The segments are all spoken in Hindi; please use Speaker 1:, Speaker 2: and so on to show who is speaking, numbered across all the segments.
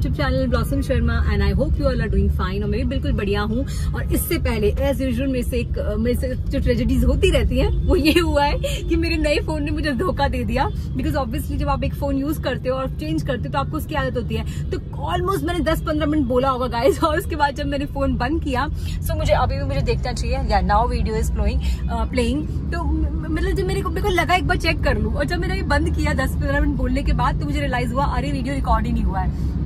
Speaker 1: YouTube channel Blossom Sharma and I hope you all are doing fine. और मैं भी बिल्कुल बढ़िया हूँ। और इससे पहले एज यूजुअल मेरे से जो ट्रेजेडीज होती रहती हैं वो ये हुआ है कि मेरे नए फोन ने मुझे धोखा दे दिया। बिकॉज ऑब्वियसली जब आप एक फोन यूज करते हो और चेंज करते हो तो आपको उसकी आदत होती है। तो ऑलमोस्ट मैंने 10-15 मिनट बोला होगा गाइस, और उसके बाद जब मैंने फोन बंद किया सो मुझे अभी भी मुझे देखना चाहिए या नाउ वीडियो इज प्लेइंग। तो मतलब जब मेरे को लगा एक बार चेक कर लूं, और जब मैंने बंद किया 10-15 मिनट बोलने के बाद तो मुझे रियलाइज हुआ अरे वीडियो रिकॉर्ड ही नहीं हुआ है।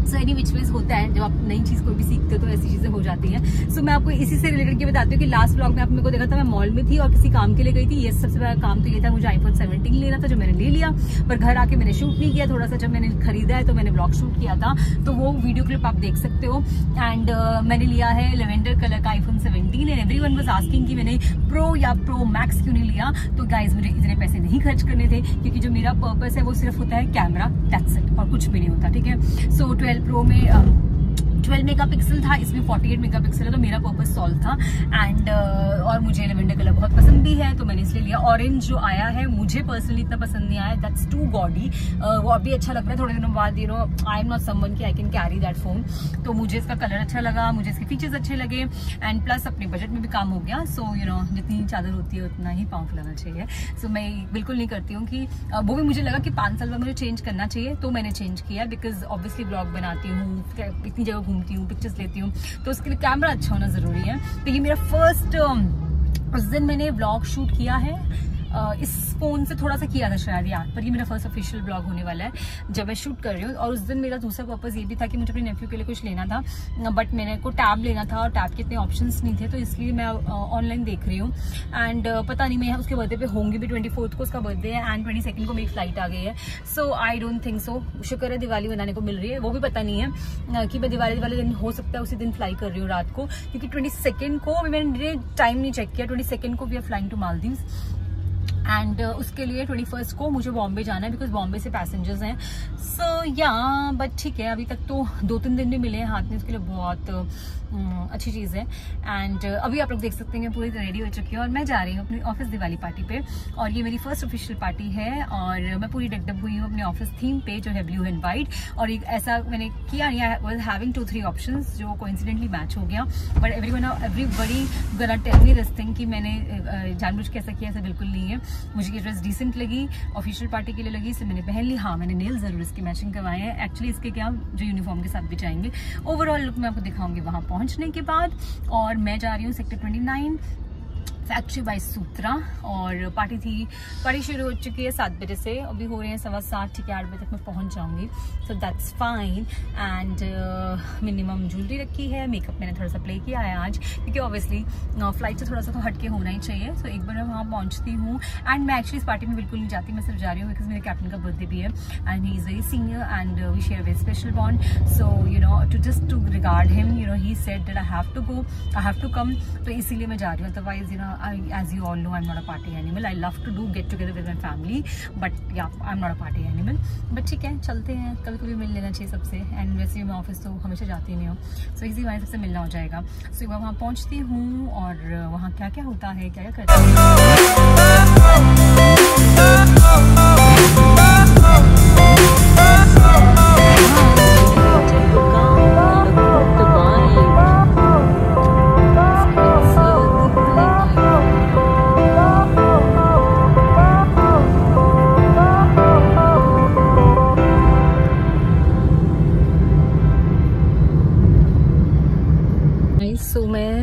Speaker 1: सो एनी विच वेज होता है, जब आप नई चीज कोई भी सीखते हो तो ऐसी चीजें हो जाती हैं। सो मैं आपको इसी से रिलेटेड के बताती हूँ कि लास्ट व्लॉग में आप मेरे को देखा था मैं मॉल में थी और किसी काम के लिए गई थी। ये सबसे बड़ा काम तो ये था, मुझे iPhone 17 लेना था जो मैंने ले लिया, पर घर आके मैंने शूट नहीं किया। थोड़ा सा जब मैंने खरीदा है तो मैंने व्लॉग शूट किया था, तो वो वीडियो क्लिप आप देख सकते हो। एंड मैंने लिया है लेवेंडर कलर का iPhone 17 and everyone was asking कि मैंने प्रो या प्रो मैक्स क्यों नहीं लिया। तो गाइज मुझे इतने पैसे नहीं खर्च करने थे, क्योंकि जो मेरा पर्पस है वो सिर्फ होता है कैमरा, दैट्स इट, और कुछ भी नहीं होता। ठीक है। सो 12 प्रो में 12 मेगापिक्सल था, इसमें 48 मेगापिक्सल है, तो मेरा पर्पस सॉल्व था। एंड और मुझे लेवेंडर कलर बहुत पसंद भी है तो मैंने इसलिए लिया। ऑरेंज जो आया है मुझे पर्सनली इतना पसंद नहीं आया, दैट्स टू गॉडी। वो अभी अच्छा लग रहा है, थोड़े दिनों बाद you know I am not someone कि I can carry that phone. तो मुझे इसका कलर अच्छा लगा, मुझे इसके फीचर्स अच्छे लगे एंड प्लस अपने बजट में भी काम हो गया। सो यू नो जितनी चादर होती है उतना ही पाँव फैलाना चाहिए। सो मैं बिल्कुल नहीं करती हूँ कि वो भी मुझे लगा कि 5 साल बाद मुझे चेंज करना चाहिए, तो मैंने चेंज किया। बिकॉज ऑब्वियसली ब्लॉग बनाती हूँ, इतनी जगह घूमती हूँ, पिक्चर्स लेती हूँ, तो उसके लिए कैमरा अच्छा होना जरूरी है। तो ये मेरा फर्स्ट उस दिन मैंने व्लॉग शूट किया है, इस फोन से थोड़ा सा किया था शायद यार, पर ये मेरा फर्स्ट ऑफिशियल ब्लॉग होने वाला है जब मैं शूट कर रही हूँ। और उस दिन मेरा दूसरा पर्पस ये भी था कि मुझे अपने नेफ्यू के लिए कुछ लेना था, बट मेरे को टैब लेना था और टैब के इतने ऑप्शंस नहीं थे, तो इसलिए मैं ऑनलाइन देख रही हूँ। एंड पता नहीं मैं उसके बर्थडे पे होंगी भी, 24 को उसका बर्थडे है एंड 22 को मेरी फ्लाइट आ गई है। सो आई डोंट थिंक सो, शुक्र है दिवाली बनाने को मिल रही है। वो भी पता नहीं है कि मैं दिवाली वाले दिन हो सकता है उसी दिन फ्लाई कर रही हूँ रात को, क्योंकि 22 को अभी मैंने टाइम नहीं चेक किया, 22 को we are flying to Maldives. And उसके लिए 21 को मुझे बॉम्बे जाना है, बिकॉज बॉम्बे से पैसेंजर्स हैं। सो या बट ठीक है, अभी तक तो 2-3 दिन भी मिले हैं हाथ में, उसके लिए बहुत अच्छी चीज़ है। एंड अभी आप लोग देख सकते हैं पूरी रेडी हो चुकी है और मैं जा रही हूँ अपनी ऑफिस दिवाली पार्टी पे। और ये मेरी फर्स्ट ऑफिशियल पार्टी है और मैं पूरी डेकडअप हुई हूँ अपने ऑफिस थीम पे जो है ब्लू एंड वाइट। और एक ऐसा मैंने किया नहीं, आई वाज हैविंग 2-3 ऑप्शंस जो कोइंसिडेंटली मैच हो गया, but everybody gonna tell me this thing कि मैंने जानबूझ के ऐसा किया, ऐसा बिल्कुल नहीं है। मुझे ये ड्रेस डिसेंट लगी, ऑफिशियल पार्टी के लिए लगी, इसे मैंने पहन ली। हाँ मैंने नेल जरूर इसके मैचिंग करवाए हैं, एक्चुअली इसके क्या जो यूनिफॉर्म के साथ भी जाएंगे। ओवरऑल लुक मैं आपको दिखाऊंगी वहां पहुंचने के बाद। और मैं जा रही हूँ सेक्टर 29 फैक्ट्री बाय सूत्रा, और पार्टी शुरू हो चुकी है 7 बजे से, अभी हो रहे हैं 7:15, ठीक है 8 बजे तक मैं पहुंच जाऊंगी। So that's fine. And minimum jewellery रखी है, मेकअप मैंने थोड़ा सा प्ले किया है आज, क्योंकि ऑब्वियसली फ्लाइट से थोड़ा सा तो हटके होना ही चाहिए। सो एक बार मैं वहाँ पहुँचती हूँ। एंड मैं एक्चुअली इस पार्टी में बिल्कुल नहीं जाती, मैं सिर्फ जा रही हूँ बिकॉज मेरे कैप्टन का बर्थडे भी है and he is very senior and we share very special bond. So you know to regard him, you know he said that I have to come, तो इसीलिए मैं जा रही हूँ। Otherwise you know as you all know I'm not a party animal. I love to do get together with my family, but yeah I'm not a party animal. but ठीक है चलते हैं, कभी कभी मिल लेना चाहिए सबसे। एंड वैसे मैं ऑफिस तो हमेशा जाती नहीं हूँ, सो इसी वजह सबसे मिलना हो जाएगा। सो एक बार वहाँ पहुँचती हूँ और वहाँ क्या क्या होता है, क्या क्या करते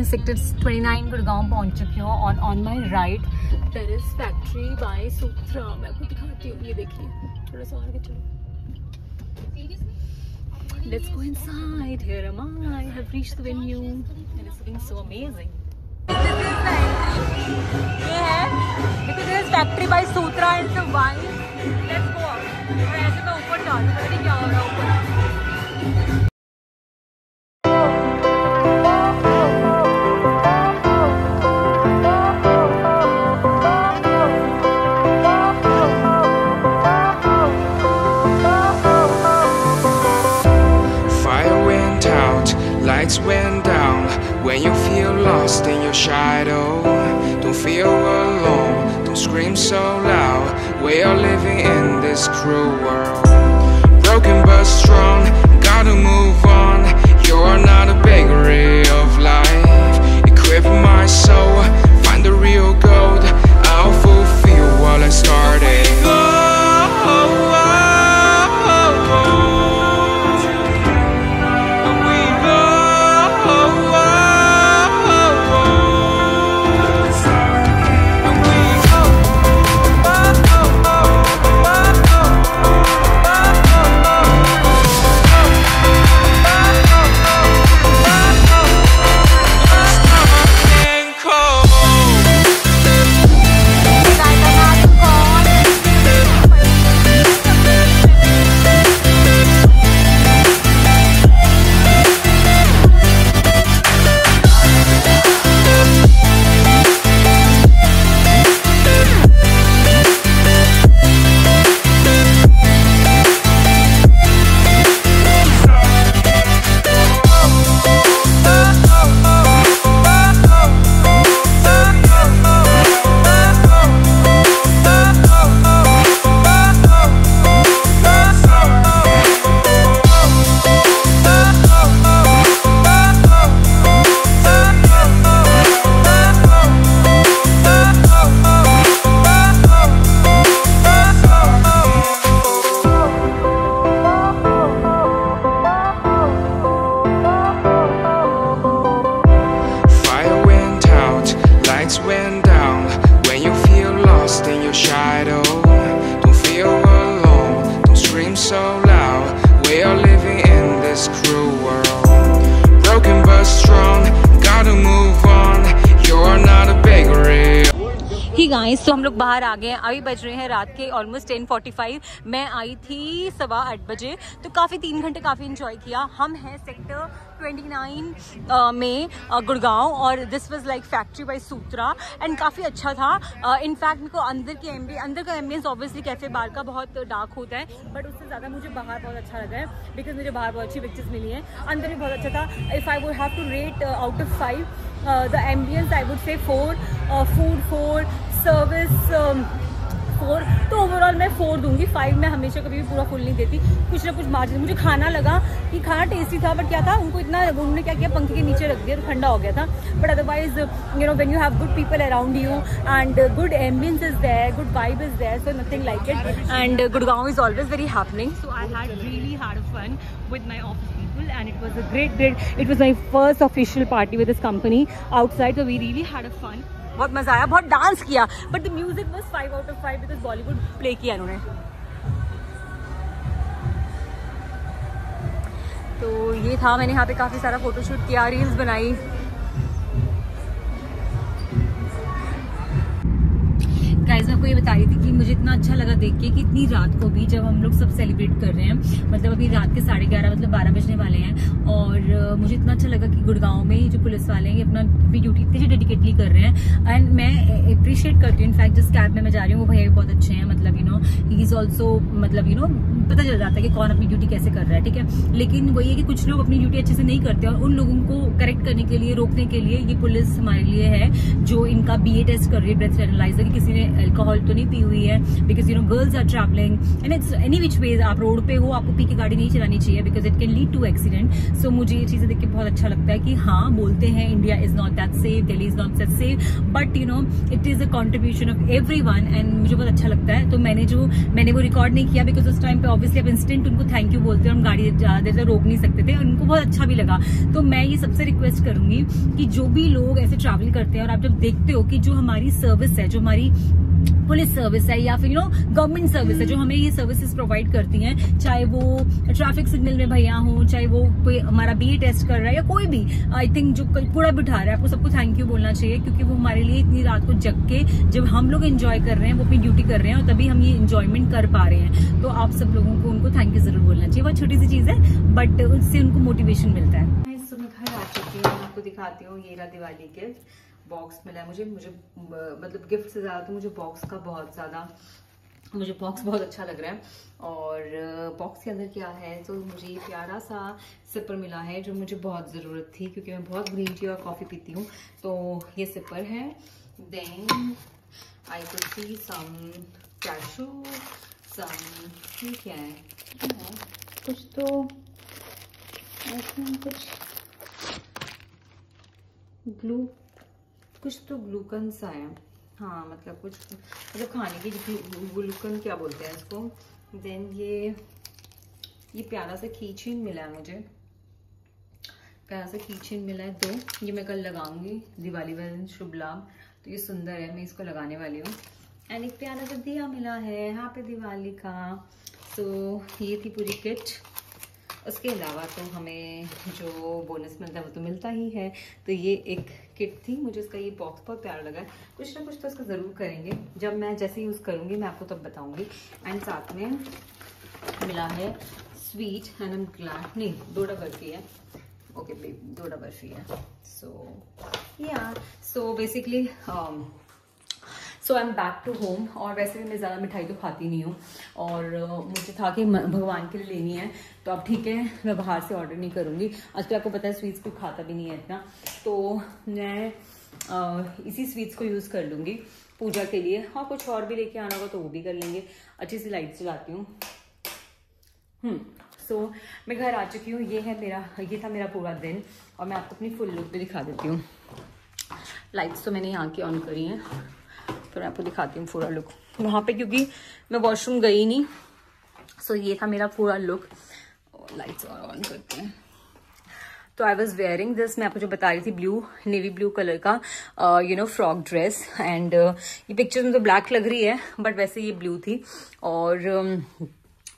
Speaker 1: सेक्टर 29 गुड़गांव पहुंच चुकी हूँ। On my right there is factory by Sutra. मैं आपको दिखाती हूँ, ये देखिए थोड़ा सा आगे चलो। Let's go inside. Here am I. I have reached the venue and it's looking so amazing. ये है because there is factory by Sutra and it's a wine. Let's go up. और ऐसे मैं ऊपर जा रही हूँ, पता नहीं क्या हो रहा है ऊपर।
Speaker 2: Lights went down when you feel lost in your shadow. Don't feel alone, don't scream so loud. We are living in this cruel world, broken but strong. God gotta move on. You're not a bakery of life. Equip my soul, find the real gold. I'll fulfill what I started. Went down when you feel lost in your shadow. Don't feel alone, don't scream so loud. We are living in this cruel world. Broken but strong, gotta move on. You're not a bakery.
Speaker 1: He guys, तो हम लोग बाहर आ गए हैं। अभी बज रहे हैं रात के ऑलमोस्ट 10:45। मैं आई थी 8:15 बजे, तो काफ़ी 3 घंटे काफ़ी इंजॉय किया। हम हैं सेक्टर 29 में गुड़गांव, और this was like factory by Sutra, and काफ़ी अच्छा था। इनफैक्ट मेरे को अंदर का एम्बियंस ऑब्वियसली कैफे बार का बहुत डार्क होता है, बट उससे ज़्यादा मुझे बाहर बहुत अच्छा लगा है, बिकॉज मुझे बाहर बहुत अच्छी पिक्चर्स मिली हैं। अंदर भी बहुत अच्छा था। If I would have to rate out of 5, the ambience I would say 4, food 4, service 4, तो ओवरऑल मैं 4 दूंगी। 5 मैं हमेशा कभी भी पूरा फुल नहीं देती, कुछ ना कुछ मार्जिन। मुझे खाना लगा कि खाना टेस्टी था, बट क्या था, उनको इतना उन्होंने क्या किया, पंखे के नीचे रख दिया तो ठंडा हो गया था। But otherwise you know, when you have good people around you and good ambience is there, good vibe is there, so nothing like it. And Gurgaon is always very happening, so I had really had a fun with my office people, and it was a great it was my first official party with this company outside, so we really had a fun. बहुत मजा आया, बहुत डांस किया, but the music was 5 out of 5 because Bollywood play किया इन्होंने। तो ये था, मैंने यहाँ पे काफी सारा फोटोशूट किया, रील्स बनाई। गाइस, मैं आपको ये बता रही थी कि मुझे इतना अच्छा लगा देख के कि इतनी रात को भी, जब हम लोग सब सेलिब्रेट कर रहे हैं, मतलब अभी रात के 11:30 मतलब 12 बजने वाले हैं, और मुझे इतना अच्छा लगा कि गुड़गांव में जो पुलिस वाले हैं अपनी ड्यूटी इतनी डेडिकेटली कर रहे हैं, एंड मैं अप्रिशिएट करती हूँ। इनफैक्ट जिस कैब में मैं जा रही हूँ वो भैया भी बहुत अच्छे हैं, मतलब you know he is also, मतलब यू नो पता चल जाता है कि कौन अपनी ड्यूटी कैसे कर रहा है, ठीक है। लेकिन वही है कि कुछ लोग अपनी ड्यूटी अच्छे से नहीं करते, और उन लोगों को करेक्ट करने के लिए, रोकने के लिए ये पुलिस हमारे लिए है, जो इनका BA टेस्ट कर रही है, ब्रेथ एनालाइजर, कि किसी ने अल्कोहल तो नहीं पी हुई है, because you know girls are travelling and it's any which ways, आप रोड पे हो, आपको पी के गाड़ी नहीं चलानी चाहिए, because it can lead to accident. So मुझे ये चीजें देख के बहुत अच्छा लगता है कि हाँ, बोलते हैं India is not that safe, Delhi is not that safe, but you know it is a contribution of everyone, and मुझे बहुत अच्छा लगता है। तो मैंने वो रिकॉर्ड नहीं किया, बिकॉज उस टाइम पे ऑब्वियसली आप इंस्टेंट उनको थैंक यू बोलते हैं, हम गाड़ी ज्यादा देर तक रोक नहीं सकते थे, और उनको बहुत अच्छा भी लगा। तो मैं ये सबसे रिक्वेस्ट करूंगी कि जो भी लोग ऐसे ट्रैवल करते हैं, और आप जब देखते हो कि जो हमारी सर्विस है, जो हमारी पुलिस सर्विस है, या फिर यू नो गवर्नमेंट सर्विस है, जो हमें ये सर्विसेज प्रोवाइड करती हैं, चाहे वो ट्रैफिक सिग्नल में भैया हो, चाहे वो कोई हमारा BA टेस्ट कर रहा है, या कोई भी, आई थिंक जो कूड़ा भी उठा रहा है, आपको सबको थैंक यू बोलना चाहिए, क्योंकि वो हमारे लिए इतनी रात को जग के, जब हम लोग एंजॉय कर रहे हैं, वो अपनी ड्यूटी कर रहे हैं, और तभी हम ये एंजॉयमेंट कर पा रहे हैं। तो आप सब लोगों को उनको थैंक यू जरूर बोलना चाहिए। बहुत छोटी सी चीज है, बट उससे उनको मोटिवेशन मिलता है। मैं इस समय घर आ चुकी हूँ, आपको दिखाती हूँ। ये रहा दिवाली गिफ्ट बॉक्स मिला है मुझे मतलब गिफ्ट से ज्यादा तो मुझे बॉक्स का बहुत ज्यादा, मुझे बॉक्स बहुत अच्छा लग रहा है। और बॉक्स के अंदर क्या है, तो मुझे ये प्यारा सा सिपर मिला है, जो मुझे बहुत ज़रूरत थी, क्योंकि मैं बहुत ग्रीन टी और कॉफ़ी पीती हूँ। तो ये सिपर है। Then I could see some cashew, some, ये क्या है कुछ तो इसमें कुछ तो ग्लूकन सा है, हाँ मतलब कुछ मतलब खाने की ग्लूकन क्या बोलते हैं इसको। देन ये प्यारा सा कीचेन मिला है मुझे, प्यारा सा कीचेन मिला है 2। ये मैं कल लगाऊंगी दिवाली वाले शुभ लाभ, तो ये सुंदर है, मैं इसको लगाने वाली हूँ। एंड एक प्यारा सा दिया मिला है हैप्पी दिवाली का। तो ये थी पूरी किट। उसके अलावा तो हमें जो बोनस मिलता है वो तो मिलता ही है। तो ये एक किट थी, मुझे इसका ये बॉक्स बहुत प्यारा लगा। कुछ ना कुछ तो इसका ज़रूर करेंगे, जब मैं जैसे यूज़ करूँगी मैं आपको तब बताऊँगी। एंड साथ में मिला है sweet and I am glad, नहीं 2 डब्बा बर्फी है, ओके बेबी 2 डब्बा बर्फी है। So basically so I am back to home. और वैसे भी मैं ज़्यादा मिठाई तो खाती नहीं हूँ, और मुझे था कि भगवान के लिए लेनी है, तो अब ठीक है मैं बाहर से ऑर्डर नहीं करूँगी। आजकल आपको पता है स्वीट्स कोई खाता भी नहीं है इतना, तो मैं इसी स्वीट्स को यूज़ कर लूँगी पूजा के लिए। हाँ कुछ और भी लेके आना होगा तो वो भी कर लेंगे। अच्छी सी लाइट जलाती हूँ। सो मैं घर आ चुकी हूँ। ये था मेरा पूरा दिन, और मैं आपको अपनी फुल लुक भी दिखा देती हूँ। लाइट्स तो मैंने यहाँ की ऑन करी हैं, तो मैं आपको दिखाती हूँ पूरा लुक वहाँ पे, क्योंकि मैं वॉशरूम गई नहीं। सो ये था मेरा पूरा लुक। लाइट्स और ऑन करते हैं। तो आई वॉज वेयरिंग दिस, मैं आपको जो बता रही थी नेवी ब्लू कलर का फ्रॉक ड्रेस। एंड ये पिक्चर में तो ब्लैक लग रही है, बट वैसे ये ब्लू थी। और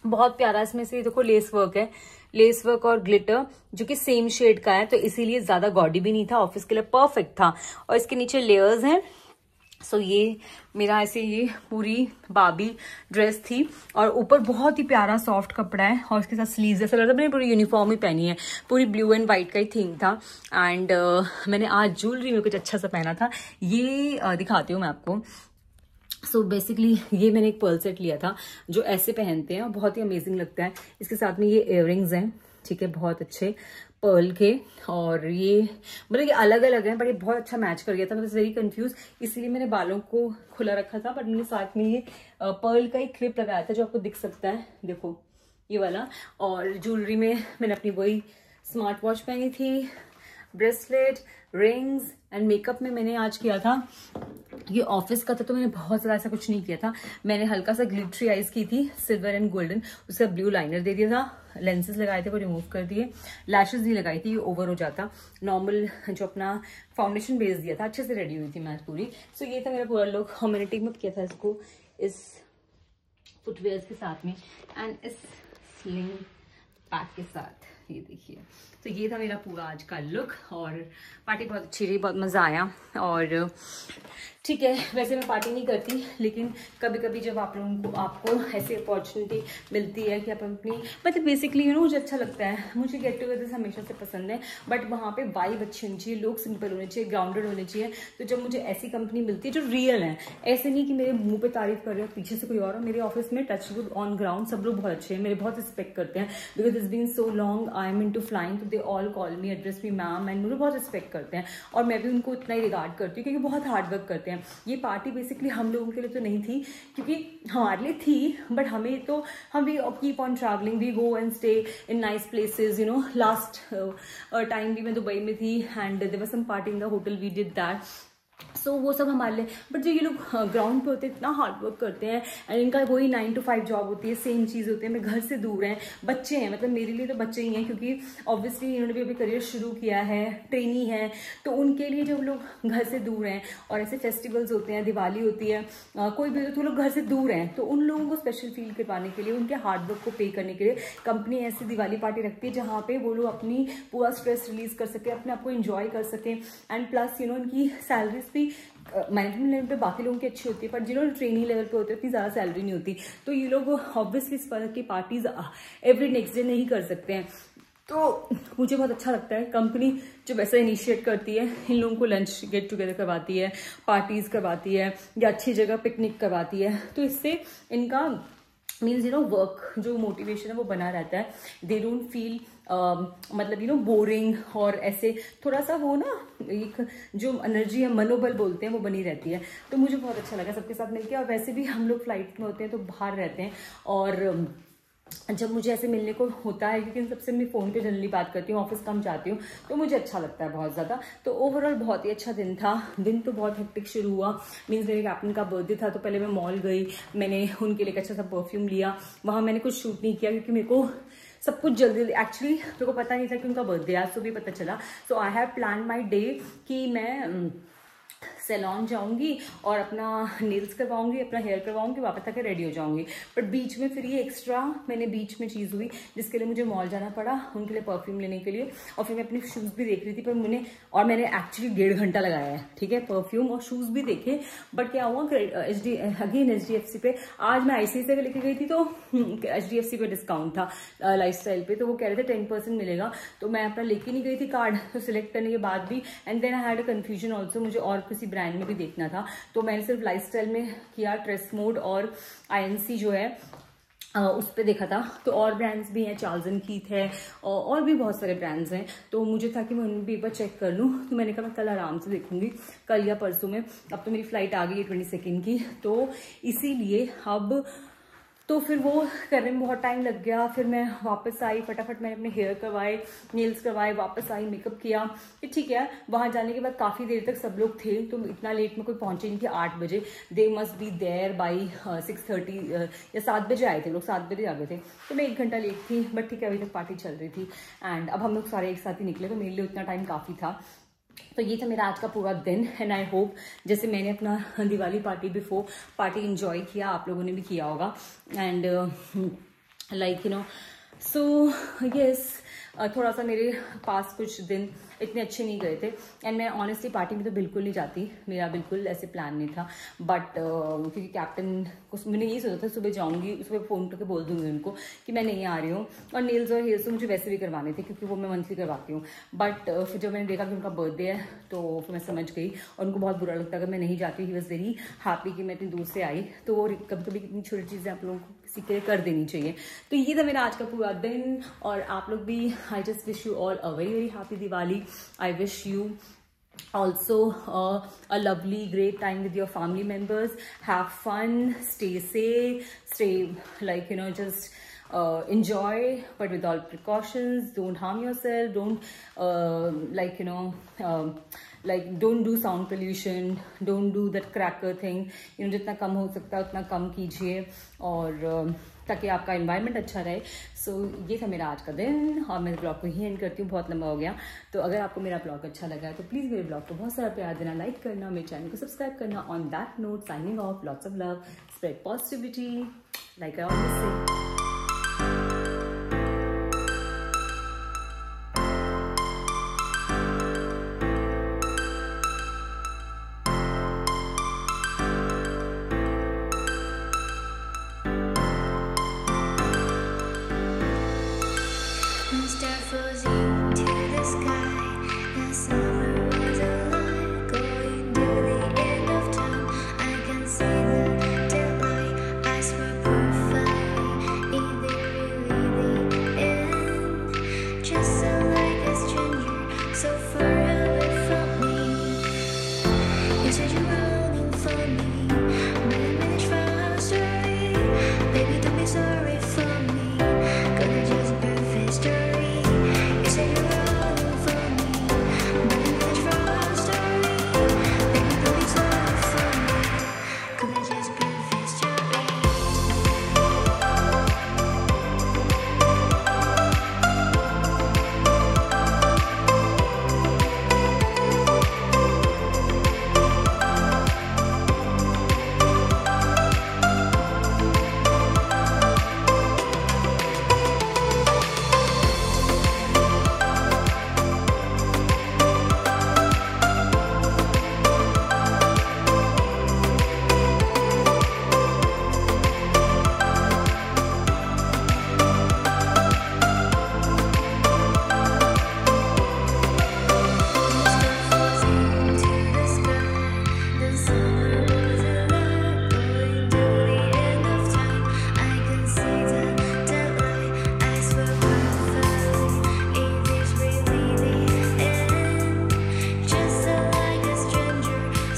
Speaker 1: बहुत प्यारा इसमें से देखो लेस वर्क है, लेस वर्क और ग्लिटर जो कि सेम शेड का है, तो इसीलिए ज्यादा गॉडी भी नहीं था, ऑफिस के लिए परफेक्ट था। और इसके नीचे लेयर्स हैं। सो ये मेरा ऐसे ये पूरी बाबी ड्रेस थी, और ऊपर बहुत ही प्यारा सॉफ्ट कपड़ा है, और इसके साथ स्लीव्स ऐसा लगता है मैंने पूरी यूनिफॉर्म ही पहनी है। पूरी ब्लू एंड व्हाइट का ही थीम था। एंड मैंने आज ज्वेलरी में कुछ अच्छा सा पहना था, ये दिखाती हूँ मैं आपको। सो बेसिकली ये मैंने एक पर्ल सेट लिया था जो ऐसे पहनते हैं और बहुत ही अमेजिंग लगता है। इसके साथ में ये इयररिंग्स हैं, ठीक है, बहुत अच्छे पर्ल के, और ये मतलब ये अलग अलग हैं, बट ये बहुत अच्छा मैच कर गया था। मैं वेरी कंफ्यूज, इसलिए मैंने बालों को खुला रखा था, बट मैंने साथ में ये पर्ल का एक क्लिप लगाया था जो आपको दिख सकता है, देखो ये वाला। और ज्वेलरी में मैंने अपनी वही स्मार्ट वॉच पहनी थी, ब्रेसलेट, रिंग्स। एंड मेकअप में मैंने आज किया था, ये ऑफिस का था तो मैंने बहुत ज़्यादा ऐसा कुछ नहीं किया था। मैंने हल्का सा ग्लिटरी आइज की थी, सिल्वर एंड गोल्डन, उसका ब्लू लाइनर दे दिया था, लेंसेज लगाए थे वो रिमूव कर दिए, लैशेज नहीं लगाई थी, ये ओवर हो जाता। नॉर्मल जो अपना फाउंडेशन बेस दिया था, अच्छे से रेडी हुई थी मैं पूरी। सो ये था मेरा पूरा लुक। और मैंने टीम अप किया था इसको इस फुटवेयर के साथ में एंड इस स्लिंग पैक के साथ, ये देखिए। तो ये था मेरा पूरा आज का लुक, और पार्टी बहुत अच्छी रही, बहुत मज़ा आया। और ठीक है, वैसे मैं पार्टी नहीं करती, लेकिन कभी कभी जब आप लोगों को आपको ऐसी अपॉर्चुनिटी मिलती है कि आप अपनी मतलब बेसिकली मुझे अच्छा लगता है, मुझे गेट टुगेदर्स हमेशा से पसंद है, बट वहाँ पे वाइब अच्छी होनी चाहिए, लोग सिंपल होने चाहिए, ग्राउंडेड होने चाहिए। तो जब मुझे ऐसी कंपनी मिलती है जो रियल है, ऐसे नहीं कि मेरे मुंह पे तारीफ कर रहे हो पीछे से कोई और। मेरे ऑफिस में टच वुड ऑन ग्राउंड सब लोग बहुत अच्छे हैं, मेरे बहुत रिस्पेक्ट करते हैं, because it's been so long I am into flying, तो they all call me, address me ma'am, and मुझे बहुत रिस्पेक्ट करते हैं, और मैं भी उनको इतना ही रिगार्ड करती हूँ क्योंकि बहुत हार्ड वर्क करते हैं। ये पार्टी बेसिकली हम लोगों के लिए तो नहीं थी, क्योंकि हमारे लिए थी, बट हमें तो हम भी keep on travelling, we go and stay in nice places, last time भी मैं दुबई में थी and there was some party in the hotel, we did that. So वो सब हमारे लिए, बट जो ये लोग ग्राउंड पे होते हैं इतना हार्ड वर्क करते हैं, एंड इनका वही 9 to 5 जॉब होती है, सेम चीज़ होती है। मैं घर से दूर हैं, बच्चे हैं, मतलब मेरे लिए तो बच्चे ही हैं, क्योंकि ऑब्वियसली इन्होंने भी अभी करियर शुरू किया है, ट्रेनी है, तो उनके लिए जब लोग घर से दूर हैं और ऐसे फेस्टिवल्स होते हैं, दिवाली होती है, कोई भी तो लोग घर से दूर हैं, तो उन लोगों को स्पेशल फील करवाने के लिए, उनके हार्ड वर्क को पे करने के लिए कंपनी ऐसी दिवाली पार्टी रखती है जहाँ पे वो लोग अपनी पूरा स्ट्रेस रिलीज कर सके, अपने आप को एंजॉय कर सकें। एंड प्लस इनकी सैलरीज भी मैनेजमेंट लेवल पे बाकी लोगों की अच्छी होती है, पर जिन्होंने ट्रेनिंग लेवल पे होते हैं उतनी ज़्यादा सैलरी नहीं होती, तो ये लोग ऑब्वियसली इस तरह की पार्टीज एवरी नेक्स्ट डे नहीं कर सकते हैं। तो मुझे बहुत अच्छा लगता है कंपनी जब ऐसा इनिशिएट करती है, इन लोगों को लंच गेट टुगेदर करवाती है, पार्टीज करवाती है, या अच्छी जगह पिकनिक करवाती है, तो इससे इनका मीन्स वर्क जो मोटिवेशन है वो बना रहता है। दे डोंट फील मतलब बोरिंग, और ऐसे थोड़ा सा वो ना एक जो एनर्जी है, मनोबल बोलते हैं, वो बनी रहती है। तो मुझे बहुत अच्छा लगा सबके साथ मिलके। और वैसे भी हम लोग फ्लाइट में होते हैं तो बाहर रहते हैं, और जब मुझे ऐसे मिलने को होता है, क्योंकि सबसे मैं फ़ोन पे जनरली बात करती हूँ, ऑफिस कम जाती हूँ, तो मुझे अच्छा लगता है बहुत ज़्यादा। तो ओवरऑल बहुत ही अच्छा दिन था। दिन तो बहुत हेक्टिक शुरू हुआ, मीन्स मेरे कैप्टन का बर्थडे था, तो पहले मैं मॉल गई, मैंने उनके लिए अच्छा सा परफ्यूम लिया। वहाँ मैंने कुछ शूट नहीं किया क्योंकि मेरे को सब कुछ जल्दी, एक्चुअली मेरे को पता नहीं था कि उनका बर्थडे आज सुबह पता चला। So I have plan my day कि मैं सैलून जाऊंगी और अपना नेल्स करवाऊंगी, अपना हेयर करवाऊंगी, वापस आकर रेडी हो जाऊंगी। बट बीच में फिर ये एक्स्ट्रा मैंने बीच में चीज़ हुई जिसके लिए मुझे मॉल जाना पड़ा, उनके लिए परफ्यूम लेने के लिए। और फिर मैं अपने शूज़ भी देख रही थी, पर मैंने एक्चुअली 1.5 घंटा लगाया है, ठीक है, परफ्यूम और शूज़ भी देखे। बट क्या हुआ, HDFC पे आज मैं ICICI लेके गई थी, तो HDFC पे डिस्काउंट था लाइफस्टाइल पे, तो वो कह रहे थे 10% मिलेगा। तो मैं अपना लेके नहीं गई थी कार्ड, तो सिलेक्ट करने के बाद भी, and then I had a confusion also, मुझे और किसी ब्रांड में भी देखना था। तो मैंने सिर्फ लाइफस्टाइल में किया, ट्रेस मोड और INC जो है उस पर देखा था। तो और ब्रांड्स भी हैं, चार्ल्स एंड कीथ है और भी बहुत सारे ब्रांड्स हैं। तो मुझे था कि मैं उन भी एक बार चेक कर लूँ, तो मैंने कहा मैं कल आराम से देखूंगी, कल या परसों में। अब तो मेरी फ्लाइट आ गई है 22 की, तो इसीलिए अब तो फिर वो करने में बहुत टाइम लग गया। फिर मैं वापस आई, फटाफट मैंने अपने हेयर करवाए, नेल्स करवाए, वापस आई, मेकअप किया कि ठीक है। वहाँ जाने के बाद काफ़ी देर तक सब लोग थे, तो इतना लेट में कोई पहुँचे नहीं थे। 8 बजे, they must be there by 6:30 या 7 बजे आए थे लोग, 7 बजे आ गए थे। तो मैं 1 घंटा लेट थी, बट ठीक है, अभी तक पार्टी चल रही थी। एंड अब हम लोग सारे एक साथ ही निकले, तो मेरे लिए उतना टाइम काफ़ी था। तो ये था मेरा आज का पूरा दिन। एंड आई होप जैसे मैंने अपना Diwali party before party enjoy किया, आप लोगों ने भी किया होगा। And like you know, so yes, थोड़ा सा मेरे पास कुछ दिन इतने अच्छे नहीं गए थे। एंड मैं ऑनेस्टली पार्टी में तो बिल्कुल नहीं जाती, मेरा बिल्कुल ऐसे प्लान नहीं था। बट क्योंकि कैप्टन को मैंने यही सोचा था सुबह जाऊंगी, सुबह फ़ोन करके बोल दूंगी उनको कि मैं नहीं आ रही हूँ। और नेल्स और हेयर्स तो मुझे वैसे भी करवाने थे, क्योंकि वो मैं मंथली करवाती हूँ। बट फिर जब मैंने देखा कि उनका बर्थडे है, तो फिर मैं समझ गई। और उनको बहुत बुरा लगता अगर मैं नहीं जाती। ही वॉज वेरी हैप्पी कि मैं इतनी दूर से आई। तो वो कभी कभी इतनी छोटी चीज़ें आप लोगों को किसी के लिए कर देनी चाहिए। तो ये था मेरा आज का पूरा दिन। और आप लोग भी, I just wish you all a very very happy Diwali. I wish you also a lovely great time with your family members. Have fun, stay safe, stay like you know, just enjoy, but with all precautions. Don't harm yourself, don't like you know, like don't do sound pollution, don't do that cracker thing, you know, जितना कम हो सकता है उतना कम कीजिए, और ताकि आपका एनवायरनमेंट अच्छा रहे। सो ये था मेरा आज का दिन, और मैं ब्लॉग को ही एंड करती हूँ, बहुत लंबा हो गया। तो अगर आपको मेरा ब्लॉग अच्छा लगा है तो प्लीज़ मेरे ब्लॉग को बहुत सारा प्यार देना, लाइक करना, मेरे चैनल को सब्सक्राइब करना। On that note, signing off, lots of love, spread positivity like I always say.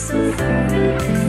Speaker 1: So